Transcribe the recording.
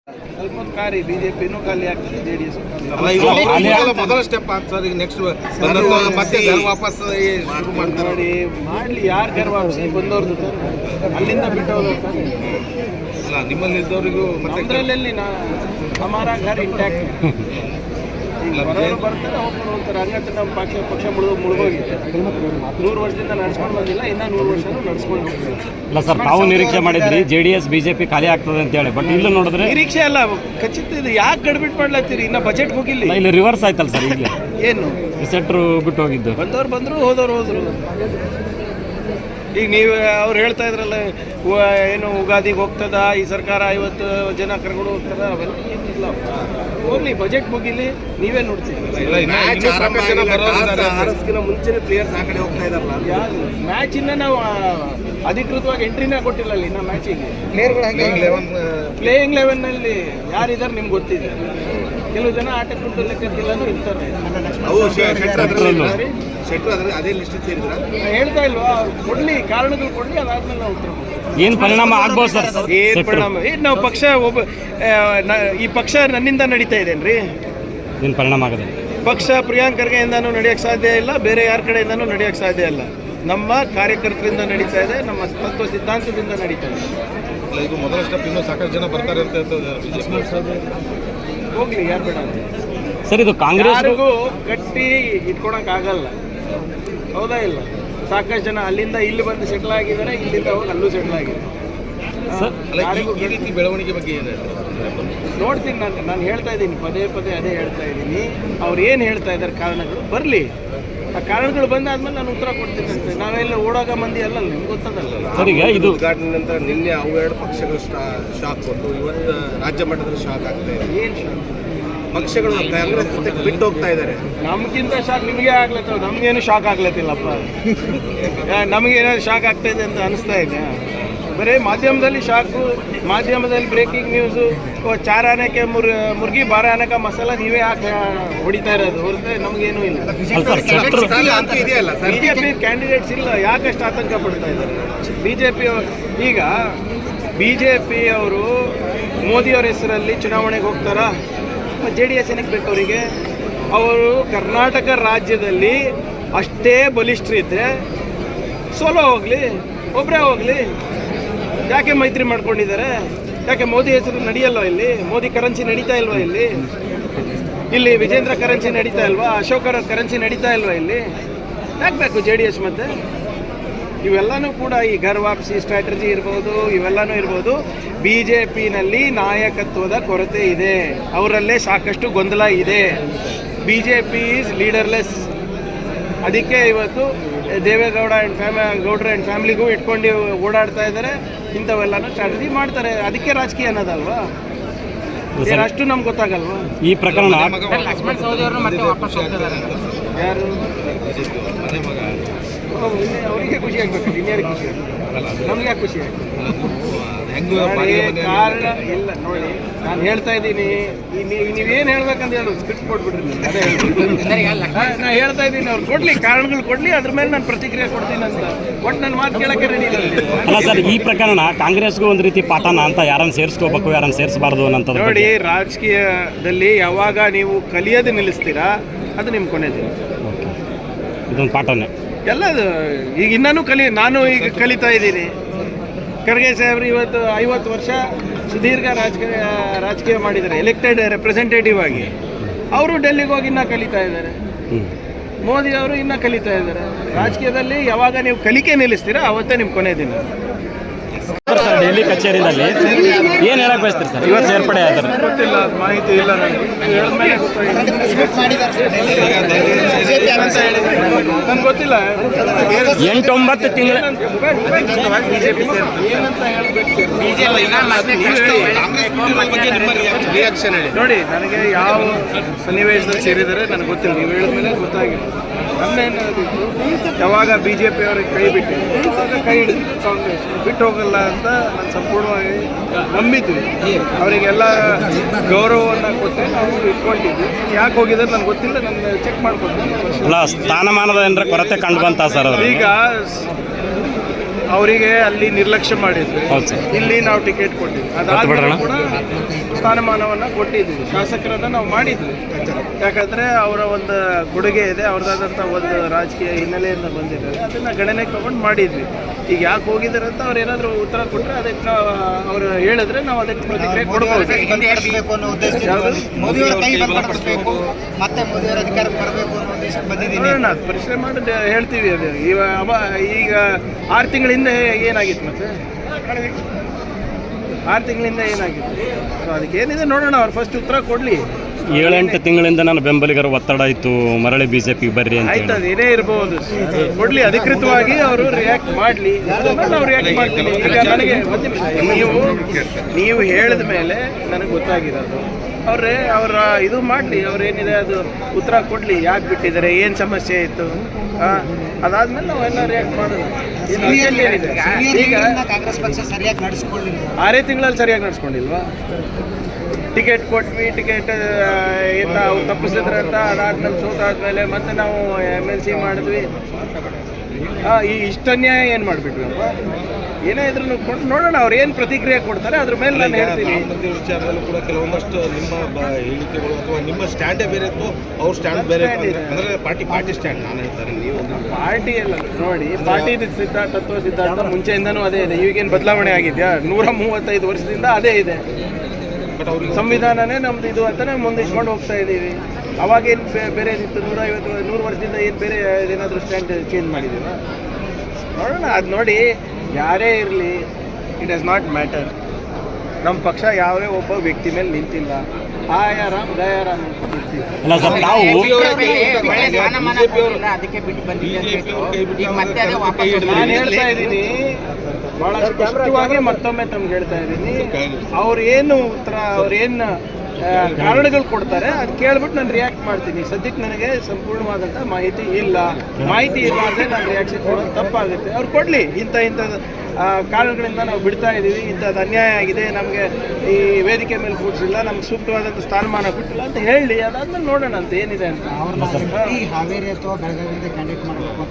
ಕಾರಿ ಬಿಜೆಪಿನೂ ಖಾಲಿ ಆಗ್ತದೆ, ಜೆಡಿಎಸ್ ಮೊದಲ ಸ್ಟೆಪ್ ಆಗ್ತದೆ. ಈಗ ನೆಕ್ಸ್ಟ್ ಮತ್ತೆ ವಾಪಸ್ ನೋಡಿ ಮಾಡ್ಲಿ, ಯಾರು ಘರ್ ವಾಪಸಿ ಬಂದವ್ರದ್ದು ತಾನೆ, ಅಲ್ಲಿಂದ ಬಿಟ್ಟು ಹೋಗ್ತಾರೆ. ನಿಮ್ಮಲ್ಲಿ ಇದ್ದವರಿಗೂ ನಮ್ಮದ್ರಲ್ಲಿ ಹಮಾರ ಘರ್ ಇಂಟ್ಯಾಕ್ಟ್. ಬರೋರು ಬರ್ತಾರೆ, ಒಬ್ಬರು ಹೋಗ್ತಾರೆ. ಹಂಗಂತ ನಮ್ಮ ಪಕ್ಷ ಮುಳುಗೋಗಿದೆ. 100 ವರ್ಷದಿಂದ ನಡ್ಸ್ಕೊಂಡು ಬಂದಿಲ್ಲ, ಇನ್ನ 100 ವರ್ಷ ನಡ್ಸ್ಕೊಂಡು ಹೋಗ್ತೀವಿ. ಇಲ್ಲ ಸರ್, ತಾವು ನಿರೀಕ್ಷೆ ಮಾಡಿದ್ರಿ ಜೆಡಿಎಸ್ ಬಿಜೆಪಿ ಖಾಲಿ ಆಗ್ತದೆ ಅಂತ ಹೇಳಿ, ಬಟ್ ಇಲ್ಲಿ ನೋಡಿದ್ರೆ ನಿರೀಕ್ಷೆ ಅಲ್ಲ, ಖಚಿತ ಇದೆ. ಯಾಕೆ ಗಡ್ಬಿಟ್ ಮಾಡ್ಲತ್ತೀರಿ? ಇನ್ನ ಬಜೆಟ್ ಹೋಗಿಲ್ಲ. ಇಲ್ಲಿ ರಿವರ್ಸ್ ಆಯ್ತಲ್ಲ ಸರ್, ಇಲ್ಲಿ ಏನು ಸೆಟ್ರು ಬಿಟ್ಟು ಹೋಗಿದ್ದು, ಬಂದವ್ರು ಬಂದರು, ಹೋದವ್ರು ಹೋದ್ರು. ಈಗ ನೀವು ಅವ್ರು ಹೇಳ್ತಾ ಇದ್ರಲ್ಲ, ಏನು ಉಗಾದಿಗೆ ಹೋಗ್ತದ ಈ ಸರ್ಕಾರ, 50 ಜನ ಕರ್ಕೊಂಡು ಹೋಗ್ತದ, ಅವೆಲ್ಲ ಏನಿಲ್ಲ. ಹೋಗ್ಲಿ, ಬಜೆಟ್ ಮುಗಿಲಿ, ನೀವೇ ನೋಡ್ತೀವಿ. ಮುಂಚೆನೆ ಪ್ಲೇಯರ್ಸ್ ಆ ಕಡೆ ಹೋಗ್ತಾ ಇದಾರಲ್ಲ, ಮ್ಯಾಚ್ ಇನ್ನ ನಾವು ಅಧಿಕೃತವಾಗಿ ಎಂಟ್ರಿನೇ ಕೊಟ್ಟಿಲ್ಲ ಇನ್ನ ಮ್ಯಾಚಿಗೆ. ಪ್ಲೇಯಿಂಗ್ 11ನಲ್ಲಿ ಯಾರಿದ್ದಾರೆ ನಿಮ್ಗೆ ಗೊತ್ತಿದೆ. ಕೆಲವು ಜನ ಆಟಕ್ಕೆ ಬಿಟ್ಟು ಲೆಕ್ಕಕ್ಕಿಲ್ಲನೂ ಇರ್ತಾರೆ. ಅದೇ ಲಿಸ್ಟ್ ಸೇರಿದ್ರ ಹೇಳ್ತಾ ಇಲ್ವಾ? ಕೊಡ್ಲಿ, ಕಾರಣಗಳು ಕೊಡ್ಲಿ, ಅದಾದ್ಮೇಲೆ ನಾವು ಉತ್ತರ ಏನು ಪರಿಣಾಮ ಆಗ್ಬೋದು ಸರ್? ಏನು ಪರಿಣಾಮ? ನಾವು ಪಕ್ಷ ಈ ಪಕ್ಷ ನನ್ನಿಂದ ನಡೀತಾ ಇದೇನ್ರಿ? ಏನು ಪರಿಣಾಮ ಆಗೋದು? ಪಕ್ಷ ಪ್ರಿಯಾಂಕ್ ಖರ್ಗೆಯಿಂದನೂ ನಡೆಯೋಕ್ಕೆ ಸಾಧ್ಯ ಇಲ್ಲ, ಬೇರೆ ಯಾರ ಕಡೆಯಿಂದನೂ ನಡೆಯೋಕ್ಕೆ ಸಾಧ್ಯ ಇಲ್ಲ. ನಮ್ಮ ಕಾರ್ಯಕರ್ತರಿಂದ ನಡೀತಾ ಇದೆ, ನಮ್ಮ ತತ್ವ ಸಿದ್ಧಾಂತದಿಂದ ನಡೀತಾ ಇದೆ. ಇದು ಮೊದಲ ಸ್ಟೆಪ್. ಇನ್ನೂ ಸಾಕಷ್ಟು ಜನ ಬರ್ತಾರೆ ಅಂತ ಹೋಗ್ಲಿ, ಯಾರು ಬೇಡ ಸರ್. ಇದು ಕಾಂಗ್ರೆಸ್ ಗಟ್ಟಿ ಇಟ್ಕೊಳಕ್ ಆಗಲ್ಲ, ಹೌದಾ ಇಲ್ಲ? ಸಾಕಷ್ಟು ಜನ ಅಲ್ಲಿಂದ ಇಲ್ಲಿ ಬಂದು ಸೆಟ್ಲ್ ಆಗಿದ್ದಾರೆ, ಇಲ್ಲಿಂದ ಹೋಗಿ ಅಲ್ಲೂ ಸೆಟ್ಲ್ ಆಗಿದ್ದಾರೆ. ಈ ರೀತಿ ಬೆಳವಣಿಗೆ ಬಗ್ಗೆ ಏನು ನೋಡ್ತೀನಿ. ನಾನು ಹೇಳ್ತಾ ಇದ್ದೀನಿ, ಪದೇ ಅದೇ ಹೇಳ್ತಾ ಇದ್ದೀನಿ. ಅವ್ರು ಏನು ಹೇಳ್ತಾ ಇದ್ದಾರೆ ಕಾರಣಗಳು ಬರಲಿ, ಆ ಕಾರಣಗಳು ಬಂದಾದ್ಮೇಲೆ ನಾನು ಉತ್ತರ ಕೊಡ್ತೀನಿ ಅಂತ. ನಾವೆಲ್ಲ ಓಡಾಗ ಮಂದಿ ಅಲ್ಲ, ನಿಮ್ಗೆ ಗೊತ್ತದಲ್ಲ. ಸರಿಗ ಇದು ಉದ್ಘಾಟನೆ ನಂತರ ನಿನ್ನೆ ಅವೆರಡು ಪಕ್ಷಗಳು ಶಾಕ್ ಕೊಟ್ಟು ಇವತ್ತು ರಾಜ್ಯ ಮಟ್ಟದಲ್ಲಿ ಶಾಕ್ ಆಗ್ತಾ ಇದೆ. ಏನು ಶಾಕ್? ಪಕ್ಷಗಳು ಕಾಂಗ್ರೆಸ್ ಬಿಟ್ಟು ಹೋಗ್ತಾ ಇದ್ದಾರೆ. ನಮ್ಗಿಂತ ಶಾಕ್ ನಿಮಗೆ ಆಗ್ಲತ್ತವ, ನಮ್ಗೇನು ಶಾಕ್ ಆಗ್ಲತ್ತಿಲ್ಲಪ್ಪ. ನಮಗೇನಾದ್ರು ಶಾಕ್ ಆಗ್ತಾ ಇದೆ ಅಂತ ಅನಿಸ್ತಾ ಇದೆ? ಬರೀ ಮಾಧ್ಯಮದಲ್ಲಿ ಶಾಕು, ಮಾಧ್ಯಮದಲ್ಲಿ ಬ್ರೇಕಿಂಗ್ ನ್ಯೂಸು, 4 ಆನೆಗೆ ಮುರ್ಗಿ 12 ಆನೆಗೆ ಮಸಾಲ ನೀವೇ ಯಾಕೆ ಹೊಡಿತಾ ಇರೋದು ಹೊರತು ನಮಗೇನೂ ಇಲ್ಲ. ಬಿಜೆಪಿ ಕ್ಯಾಂಡಿಡೇಟ್ಸ್ ಇಲ್ಲ, ಯಾಕಷ್ಟು ಆತಂಕ ಪಡ್ತಾ ಇದ್ದಾರೆ ಬಿಜೆಪಿ? ಈಗ ಬಿಜೆಪಿ ಅವರು ಮೋದಿಯವ್ರ ಹೆಸರಲ್ಲಿ ಚುನಾವಣೆಗೆ ಹೋಗ್ತಾರಾ? JDS ಏನಕ್ಕೆ ಬೇಕು ಅವರಿಗೆ? ಅವರು ಕರ್ನಾಟಕ ರಾಜ್ಯದಲ್ಲಿ ಅಷ್ಟೇ ಬಲಿಷ್ಠರಿದ್ದರೆ ಸೋಲೋ ಹೋಗಲಿ, ಒಬ್ಬರೇ ಹೋಗಲಿ. ಯಾಕೆ ಮೈತ್ರಿ ಮಾಡ್ಕೊಂಡಿದ್ದಾರೆ? ಯಾಕೆ ಮೋದಿ ಹೆಸರು ನಡೆಯಲ್ವ ಇಲ್ಲಿ? ಮೋದಿ ಕರೆನ್ಸಿ ನಡೀತಾ ಇಲ್ವಾ ಇಲ್ಲಿ? ಇಲ್ಲಿ ವಿಜೇಂದ್ರ ಕರೆನ್ಸಿ ನಡೀತಾ ಇಲ್ವಾ? ಅಶೋಕರ ಕರೆನ್ಸಿ ನಡೀತಾ ಇಲ್ವಾ ಇಲ್ಲಿ? ಯಾಕೆ ಬೇಕು JDS? ಮತ್ತೆ ಇವೆಲ್ಲನೂ ಕೂಡ ಈ ಘರ್ ವಾಪಸಿ ಸ್ಟ್ರಾಟಜಿ ಇರ್ಬೋದು, ಇವೆಲ್ಲನೂ ಇರ್ಬೋದು. BJPನಲ್ಲಿ ನಾಯಕತ್ವದ ಕೊರತೆ ಇದೆ, ಅವರಲ್ಲೇ ಸಾಕಷ್ಟು ಗೊಂದಲ ಇದೆ. BJP is leaderless. ಅದಕ್ಕೆ ಇವತ್ತು ದೇವೇಗೌಡ ಗೌಡ್ರ ಆ್ಯಂಡ್ ಫ್ಯಾಮಿಲಿಗೂ ಇಟ್ಕೊಂಡು ಓಡಾಡ್ತಾ ಇದ್ದಾರೆ. ಇಂಥವೆಲ್ಲನೂ ಸ್ಟ್ರಾಟಜಿ ಮಾಡ್ತಾರೆ. ಅದಕ್ಕೆ ರಾಜಕೀಯ ಅನ್ನೋದಲ್ವಾ? ಅಷ್ಟು ನಮ್ಗೆ ಗೊತ್ತಾಗಲ್ವಾ? ಈ ಪ್ರಕರಣ ಯಾರು ಅವರಿಗೆ ಖುಷಿ ಆಗ್ಬೇಕು, ಇನ್ಯಾರಿಗೆ ಖುಷಿ ಆಗ್ಬೇಕು? ನಮ್ಗೆ ಯಾಕೆ ಖುಷಿ ಆಗ್ಬೇಕು? ಕಾರಣ ಇಲ್ಲ. ನೋಡಿ, ನಾನು ಹೇಳ್ತಾ ಇದ್ದೀನಿ, ನೀವೇನು ಹೇಳ್ಬೇಕಂತ ಹೇಳು, ಸ್ಕ್ರಿಪ್ಟ್ ಕೊಟ್ಬಿಟ್ರಿ. ಅದೇ ನಾನು ಹೇಳ್ತಾ ಇದ್ದೀನಿ, ಅವ್ರು ಕೊಡ್ಲಿ, ಕಾರಣಗಳು ಕೊಡ್ಲಿ, ಅದ್ರ ಮೇಲೆ ನಾನು ಪ್ರತಿಕ್ರಿಯೆ ಕೊಡ್ತೀನಿ ಅಂತ. ಒಟ್ಟು ನನ್ನ ಮಾತು ಕೇಳಕ್ಕೆ ರೆಡಿ ಅಲ್ಲ ಸರ್. ಈ ಪ್ರಕರಣ ಕಾಂಗ್ರೆಸ್ಗೂ ಒಂದು ರೀತಿ ಪಾಠನ ಅಂತ, ಯಾರನ್ನು ಸೇರಿಸ್ಕೋಬೇಕು, ಯಾರನ್ನು ಸೇರಿಸಬಾರ್ದು ಅನ್ನೋದು. ನೋಡಿ, ರಾಜಕೀಯದಲ್ಲಿ ಯಾವಾಗ ನೀವು ಕಲಿಯೋದು ನಿಲ್ಲಿಸ್ತೀರಾ, ಅದು ನಿಮ್ಮ ಕೊನೆ ದಿನ. ಇದೊಂದು ಪಾಠನೇ ಎಲ್ಲ. ಈಗ ಇನ್ನೂ ನಾನು ಈಗ ಕಲಿತಾ ಇದ್ದೀನಿ. ಖರ್ಗೆ ಸಾಹೇಬ್ರು ಇವತ್ತು 50 ವರ್ಷ ಸುದೀರ್ಘ ರಾಜಕೀಯ ಮಾಡಿದ್ದಾರೆ, ಎಲೆಕ್ಟೆಡ್ ರೆಪ್ರೆಸೆಂಟೇಟಿವ್ ಆಗಿ. ಅವರು ಡೆಲ್ಲಿಗೆ ಹೋಗಿ ಇನ್ನೂ ಕಲಿತಾ ಇದ್ದಾರೆ. ಮೋದಿ ಅವರು ಇನ್ನೂ ಕಲಿತಾ ಇದ್ದಾರೆ. ರಾಜಕೀಯದಲ್ಲಿ ಯಾವಾಗ ನೀವು ಕಲಿಕೆ ನಿಲ್ಲಿಸ್ತೀರಾ, ಅವತ್ತೇ ನಿಮ್ಮ ಕೊನೆ ದಿನ. ಸರ್, ಡೆಲ್ಲಿ ಕಚೇರಿಯಲ್ಲಿ ಏನು ಹೇಳಕ್ ಬಯಸ್ತೀರಿ ಸರ್? ಇವತ್ತು ಸೇರ್ಪಡೆ ಆದ್ರೆ ಗೊತ್ತಿಲ್ಲ, ಮಾಹಿತಿ ಇಲ್ಲ ನನಗೆ. ನನ್ಗೆ ಗೊತ್ತಿಲ್ಲ. 8-9 ತಿಂಗಳ ಬಿಜೆಪಿ ಏನಂತ ನೋಡಿ, ನನಗೆ ಯಾವ ಸನ್ನಿವೇಶದಲ್ಲಿ ಸೇರಿದರೆ ನನಗೆ ಗೊತ್ತಿಲ್ಲ. ನೀವು ಹೇಳಿದ್ಮೇಲೆ ಗೊತ್ತಾಗಿಲ್ಲ. ನನ್ನೇನಾದಿತ್ತು, ಯಾವಾಗ BJP ಅವ್ರಿಗೆ ಕೈ ಬಿಟ್ಟು ಅವಾಗ ಕೈ ಹಿಡಿದು ಕಾಂಗ್ರೆಸ್ ಬಿಟ್ಟು ಹೋಗಲ್ಲ ಅಂತ ನಾನು ಸಂಪೂರ್ಣವಾಗಿ ನಂಬಿದ್ವಿ. ಅವರಿಗೆಲ್ಲ ಗೌರವವನ್ನು ಕೊಟ್ಟು ನಾವು ಇಟ್ಕೊಂಡಿದ್ವಿ. ಯಾಕೆ ಹೋಗಿದ್ದಾರೆ ನನಗೆ ಗೊತ್ತಿಲ್ಲ, ನಾನು ಚೆಕ್ ಮಾಡ್ಕೊತೀನಿ. ಸ್ಥಾನಮಾನದ ಏನಾರ ಕೊರತೆ ಕಂಡು ಬಂತ ಸರ್? ಈಗ ಅವರಿಗೆ ಅಲ್ಲಿ ನಿರ್ಲಕ್ಷ್ಯ ಮಾಡಿದ್ವಿ, ಹೌದು ಸರ್. ಇಲ್ಲಿ ನಾವು ಟಿಕೆಟ್ ಕೊಟ್ಟಿದ್ವಿ, ಅದಾದ್ಮೇಲೆ ಕೂಡ ಸ್ಥಾನಮಾನವನ್ನು ಕೊಟ್ಟಿದ್ವಿ, ಶಾಸಕರನ್ನ ನಾವು ಮಾಡಿದ್ವಿ. ಯಾಕಂದ್ರೆ ಅವರ ಒಂದು ಕೊಡುಗೆ ಇದೆ, ಅವ್ರದ್ದಾದಂಥ ಒಂದು ರಾಜಕೀಯ ಹಿನ್ನೆಲೆಯಿಂದ ಬಂದಿದ್ದಾರೆ, ಅದನ್ನ ಗಣನೆಗೆ ತಗೊಂಡು ಮಾಡಿದ್ವಿ. ಈಗ ಯಾಕೆ ಹೋಗಿದ್ದಾರೆ ಅಂತ ಅವ್ರು ಏನಾದರೂ ಉತ್ತರ ಕೊಟ್ಟರೆ ಅದಕ್ಕೆ ನಾವು ಅವ್ರು ಹೇಳಿದ್ರೆ ನಾವು ಅದಕ್ಕೆ ಪ್ರತಿಕ್ರಿಯೆ ಕೊಡ್ಬೋದು. ನೋಡೋಣ, ಪರಿಶ್ರಮ ಮಾಡಿ ಹೇಳ್ತೀವಿ. ಅದು ಈಗ 6 ತಿಂಗಳಿಂದ ಏನಾಗಿತ್ತು, ಮತ್ತೆ 6 ತಿಂಗಳಿಂದ ಏನಾಗಿತ್ತು, ಸೊ ಅದಕ್ಕೆ ಏನಿದೆ ನೋಡೋಣ. ಅವ್ರು ಫಸ್ಟ್ ಉತ್ತರ ಕೊಡಲಿ. 7-8 ತಿಂಗಳಿಂದ ನನ್ನ ಬೆಂಬಲಿಗರ ಒತ್ತಡ ಇತ್ತು, ಮರಳಿ ಬಿಜೆಪಿಗೆ ಬರ್ರಿ ಅಂತ ಆಯ್ತು, ಅದು ಏನೇ ಇರ್ಬೋದು, ಕೊಡ್ಲಿ. ಅಧಿಕೃತವಾಗಿ ಅವರು ರಿಯಾಕ್ಟ್ ಮಾಡಲಿ, ನಾವು ರಿಯಾಕ್ಟ್ ಮಾಡ್ತೀವಿ. ಈಗ ನನಗೆ ನೀವು ಹೇಳಿದ ಮೇಲೆ ನನಗೆ ಗೊತ್ತಾಗಿರೋದು ಅವರ ಇದು ಮಾಡಲಿ, ಅವ್ರೇನಿದೆ ಅದು ಉತ್ತರ ಕೊಡಲಿ, ಯಾಕೆ ಬಿಟ್ಟಿದ್ದಾರೆ, ಏನು ಸಮಸ್ಯೆ ಇತ್ತು, ಅದಾದ್ಮೇಲೆ ನಾವೆಲ್ಲ ರಿಯಾಕ್ಟ್ ಮಾಡೋದು. ಈಗ ಕಾಂಗ್ರೆಸ್ ಪಕ್ಷ ಸರಿಯಾಗಿ ನಡೆಸ್ಕೊಳ್ಳಿಲ್ಲ, 6 ತಿಂಗಳಲ್ಲಿ ಸರಿಯಾಗಿ ನಡೆಸ್ಕೊಂಡಿಲ್ವಾ? ಟಿಕೆಟ್ ಕೊಟ್ವಿ, ಟಿಕೆಟ್ ಏನು ಅವ್ರು ತಪ್ಪಿಸಿದ್ರೆ ಅಂತ, ಅದಾದ್ಮೇಲೆ ಸೋತಾದ್ಮೇಲೆ ಮತ್ತೆ ನಾವು MLC ಮಾಡಿದ್ವಿ. ಈ ಇಷ್ಟನ್ಯಾಯ ಏನು ಮಾಡಿಬಿಟ್ವಪ್ಪ? ಏನೇ ಇದ್ರೂ ಕೊಟ್ಟು ನೋಡೋಣ, ಅವ್ರು ಏನು ಪ್ರತಿಕ್ರಿಯೆ ಕೊಡ್ತಾರೆ ಅದ್ರ ಮೇಲೆ ನಾನು ಹೇಳ್ತೀನಿ. ವಿಚಾರದಲ್ಲೂ ಕೂಡ ಕೆಲವೊಂದಷ್ಟು ನಿಮ್ಮ ಹೇಳಿಕೆಗಳು ಅಥವಾ ನಿಮ್ಮ ಸ್ಟ್ಯಾಂಡೇ ಬೇರೆ ಇತ್ತು, ಅವ್ರ ಸ್ಟ್ಯಾಂಡ್ ಬೇರೆ ಇತ್ತು. ಅಂದ್ರೆ ಪಾರ್ಟಿ ಸ್ಟ್ಯಾಂಡ್ ನಾನು ಹೇಳ್ತಾರೆ. ನೀವು ಪಾರ್ಟಿ ಎಲ್ಲ ನೋಡಿ, ಪಾರ್ಟಿ ತತ್ವ ಸಿದ್ಧಾಂತ ಮುಂಚೆಯಿಂದನೂ ಅದೇ ಇದೆ, ಈಗೇನು ಬದಲಾವಣೆ ಆಗಿದೆಯಾ? 135 ವರ್ಷದಿಂದ ಅದೇ ಇದೆ. ಸಂವಿಧಾನನೇ ನಮ್ದು ಇದು ಅಂತಾನೆ ಮುಂದಿಸ್ಕೊಂಡು ಹೋಗ್ತಾ ಇದ್ದೀವಿ. ಅವಾಗೇನು ಬೇರೆದಿತ್ತು? 150-100 ವರ್ಷದಿಂದ ಏನು ಬೇರೆ ಏನಾದರೂ ಸ್ಟ್ಯಾಂಡ್ ಚೇಂಜ್ ಮಾಡಿದ್ದೀವ? ನೋಡೋಣ, ಅದು ನೋಡಿ. ಯಾರೇ ಇರಲಿ, ಇಟ್ ಡಸ್ ನಾಟ್ ಮ್ಯಾಟರ್. ನಮ್ಮ ಪಕ್ಷ ಯಾವುದೇ ಒಬ್ಬ ವ್ಯಕ್ತಿ ಮೇಲೆ ನಿಂತಿಲ್ಲ. ಆಯಾರಾಮ್ ದಯಾರಾಮ್ ಅಂತ ನಿಂತಿಲ್ಲ. ಅಲ್ಲ ಸರ್, ನಾವು ನಾನು ಹೇಳ್ತಾ ಇದ್ದೀನಿ, ಭಾಳ ಸ್ಪಷ್ಟವಾಗಿ ಮತ್ತೊಮ್ಮೆ ತಮ್ಗೆ ಹೇಳ್ತಾ ಇದ್ದೀನಿ, ಅವ್ರೇನು ಉತ್ತರ, ಅವ್ರೇನು ಕಾರಣಗಳು ಕೊಡ್ತಾರೆ ಅದು ಕೇಳ್ಬಿಟ್ಟು ನಾನು ರಿಯಾಕ್ಟ್ ಮಾಡ್ತೀನಿ. ಸದ್ಯಕ್ಕೆ ನನಗೆ ಸಂಪೂರ್ಣವಾದಂಥ ಮಾಹಿತಿ ಇಲ್ಲ. ಮಾಹಿತಿ ಇರಲಾರ್ದೆ ನಾನು ರಿಯಾಕ್ಷನ್ ಕೊಡೋದು ತಪ್ಪಾಗುತ್ತೆ. ಅವ್ರು ಕೊಡಲಿ, ಇಂಥದ್ದು ಕಾರಣಗಳಿಂದ ನಾವು ಬಿಡ್ತಾ ಇದ್ದೀವಿ, ಇಂಥದ್ದು ಅನ್ಯಾಯ ಆಗಿದೆ, ನಮಗೆ ಈ ವೇದಿಕೆ ಮೇಲೆ ಕೂಡಿಸಿಲ್ಲ, ನಮ್ಗೆ ಸೂಕ್ತವಾದಂಥ ಸ್ಥಾನಮಾನ ಕೊಟ್ಟಿಲ್ಲ ಅಂತ ಹೇಳಿ, ಅದಾದ್ಮೇಲೆ ನೋಡೋಣ ಅಂತ ಏನಿದೆ ಅಂತ. ಹಾವೇರಿ ಅಥವಾ ಬೆಳಗಾವಿಯಿಂದ ಕ್ಯಾಂಡಿಡೇಟ್ ಮಾಡಬೇಕು ಅಂತ